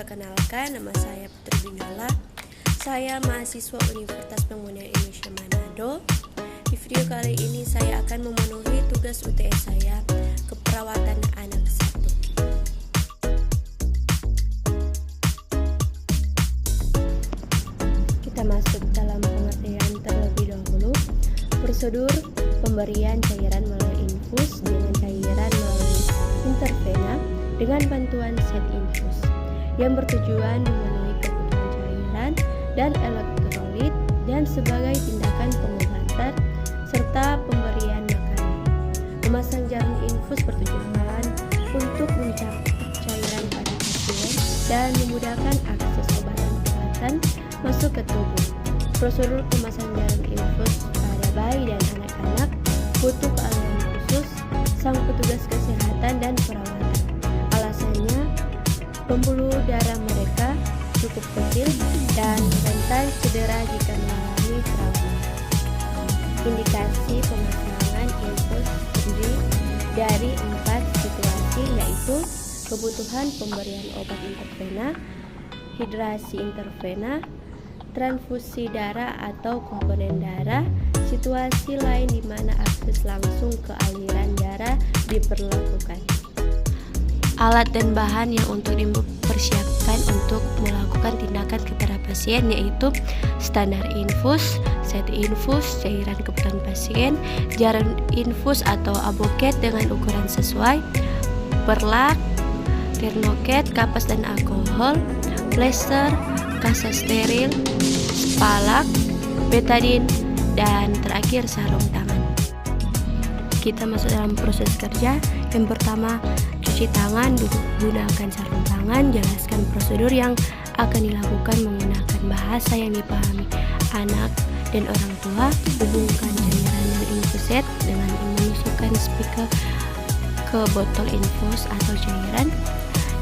Perkenalkan, nama saya Putri Binola. Saya mahasiswa Universitas Penghunian Indonesia Manado. Di video kali ini saya akan memenuhi tugas UTS saya, keperawatan anak 1. Kita masuk dalam pengertian terlebih dahulu. Prosedur pemberian cairan melalui infus dengan cairan melalui intervena dengan bantuan set infus yang bertujuan memenuhi kebutuhan cairan dan elektrolit dan sebagai tindakan pengobatan serta pemberian makanan. Memasang jarum infus bertujuan untuk mencapai cairan pada pasien dan memudahkan akses obat-obatan masuk ke tubuh. Prosedur pemasang jarum infus pada bayi dan anak-anak butuh keahlian khusus sang petugas kesehatan dan perawatan. Alasannya, pembuluh darah mereka cukup kecil dan rentan cedera jika mengalami trauma. Indikasi pemasangan infus terdiri dari 4 situasi, yaitu kebutuhan pemberian obat intervena, hidrasi intervena, transfusi darah atau komponen darah, situasi lain di mana akses langsung ke aliran darah diperlakukan. Alat dan bahan yang untuk dipersiapkan untuk melakukan tindakan kepada pasien yaitu standar infus, set infus, cairan kebutuhan pasien, jarum infus atau aboket dengan ukuran sesuai, perlak, termoket, kapas dan alkohol, plester, kasa steril, spalak, betadin, dan terakhir sarung tangan. Kita masuk dalam proses kerja. Yang pertama, cuci tangan, gunakan sarung tangan, jelaskan prosedur yang akan dilakukan menggunakan bahasa yang dipahami anak dan orang tua. Hubungkan cairan dan infuset dengan memasukkan speaker ke botol infus atau cairan.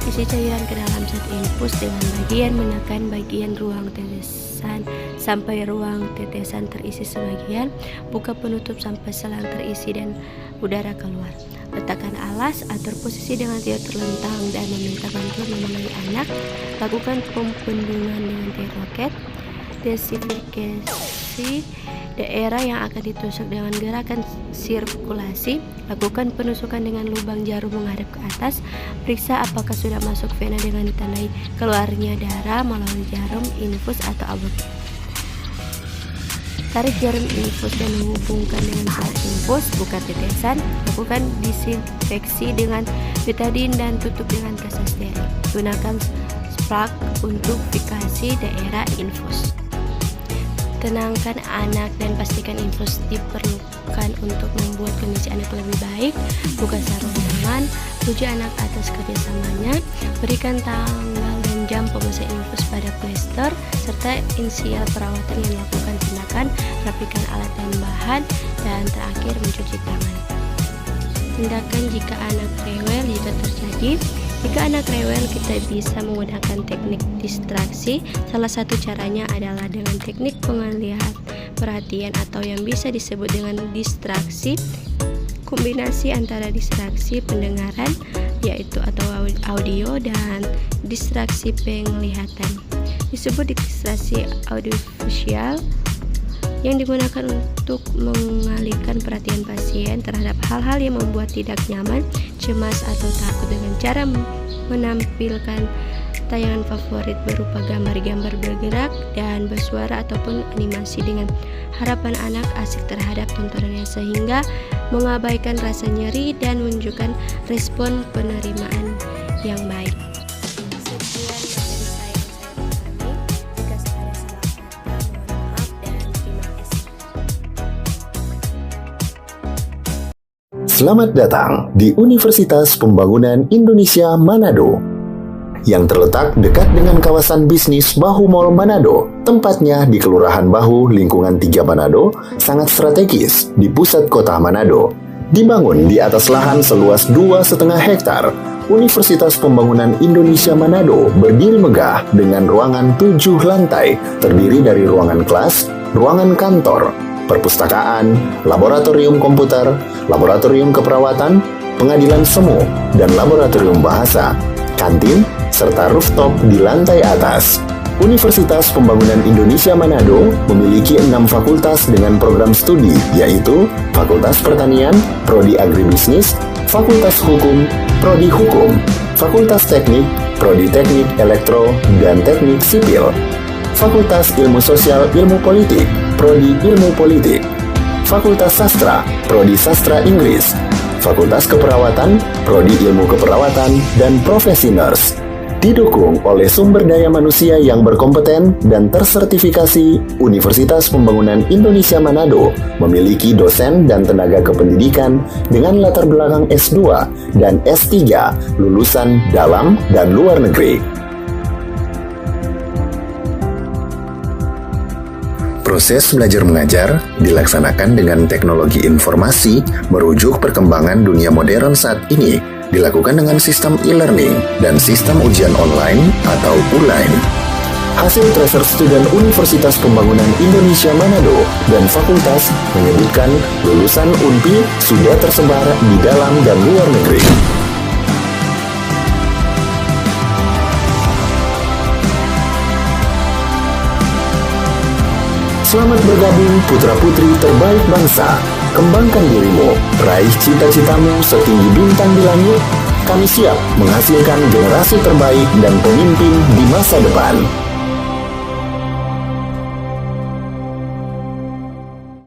Isi cairan ke dalam set infus dengan bagian menekan bagian ruang tetesan sampai ruang tetesan terisi sebagian. Buka penutup sampai selang terisi dan udara keluar. Letakkan alas, atur posisi dengan tidak terlentang dan meminta bantuan mengenai anak. Lakukan pembendungan dengan termoket. Desinfeksi daerah yang akan ditusuk dengan gerakan sirkulasi. Lakukan penusukan dengan lubang jarum menghadap ke atas. Periksa apakah sudah masuk vena dengan ditandai keluarnya darah melalui jarum infus atau aboket. Tarik jarum infus dan menghubungkan dengan alat infus. Buka tetesan. Lakukan disinfeksi dengan betadin dan tutup dengan kasa steril. Gunakan sprak untuk fikasi daerah infus. Tenangkan anak dan pastikan infus diperlukan untuk membuat kondisi anak lebih baik. Buka sarung tangan, puji anak atas kerjasamanya, berikan tanggal dan jam pemesan infus pada plester, serta inisial perawatan yang melakukan tindakan, rapikan alat dan bahan, dan terakhir mencuci tangan. Tindakan jika anak rewel jika terjadi. Jika anak rewel, kita bisa menggunakan teknik distraksi. Salah satu caranya adalah dengan teknik pengalihan perhatian atau yang bisa disebut dengan distraksi. Kombinasi antara distraksi pendengaran yaitu atau audio dan distraksi penglihatan disebut distraksi audiovisual, yang digunakan untuk mengalihkan perhatian pasien terhadap hal-hal yang membuat tidak nyaman, cemas, atau takut dengan cara menampilkan tayangan favorit berupa gambar-gambar bergerak dan bersuara ataupun animasi dengan harapan anak asik terhadap tontonannya sehingga mengabaikan rasa nyeri dan menunjukkan respon penerimaan yang baik. Selamat datang di Universitas Pembangunan Indonesia Manado yang terletak dekat dengan kawasan bisnis Bahu Mall Manado. Tempatnya di Kelurahan Bahu, Lingkungan 3 Manado, sangat strategis di pusat kota Manado. Dibangun di atas lahan seluas 2,5 hektar, Universitas Pembangunan Indonesia Manado berdiri megah dengan ruangan 7 lantai, terdiri dari ruangan kelas, ruangan kantor, perpustakaan, laboratorium komputer, laboratorium keperawatan, pengadilan semu, dan laboratorium bahasa. Kantin serta rooftop di lantai atas. Universitas Pembangunan Indonesia Manado memiliki 6 fakultas dengan program studi, yaitu Fakultas Pertanian, Prodi Agribisnis, Fakultas Hukum, Prodi Hukum, Fakultas Teknik, Prodi Teknik Elektro dan Teknik Sipil, Fakultas Ilmu Sosial Ilmu Politik, Prodi Ilmu Politik, Fakultas Sastra, Prodi Sastra Inggris, Fakultas Keperawatan, Prodi Ilmu Keperawatan, dan Profesi Nurse. Didukung oleh sumber daya manusia yang berkompeten dan tersertifikasi, Universitas Pembangunan Indonesia Manado memiliki dosen dan tenaga kependidikan dengan latar belakang S2 dan S3 lulusan dalam dan luar negeri. Proses belajar mengajar dilaksanakan dengan teknologi informasi merujuk perkembangan dunia modern saat ini, dilakukan dengan sistem e-learning dan sistem ujian online atau ULAIN. Hasil tracer student Universitas Pembangunan Indonesia Manado dan fakultas menyebutkan lulusan UNPI sudah tersebar di dalam dan luar negeri. Selamat bergabung putra-putri terbaik bangsa. Kembangkan dirimu, raih cita-citamu setinggi bintang di langit. Kami siap menghasilkan generasi terbaik dan pemimpin di masa depan.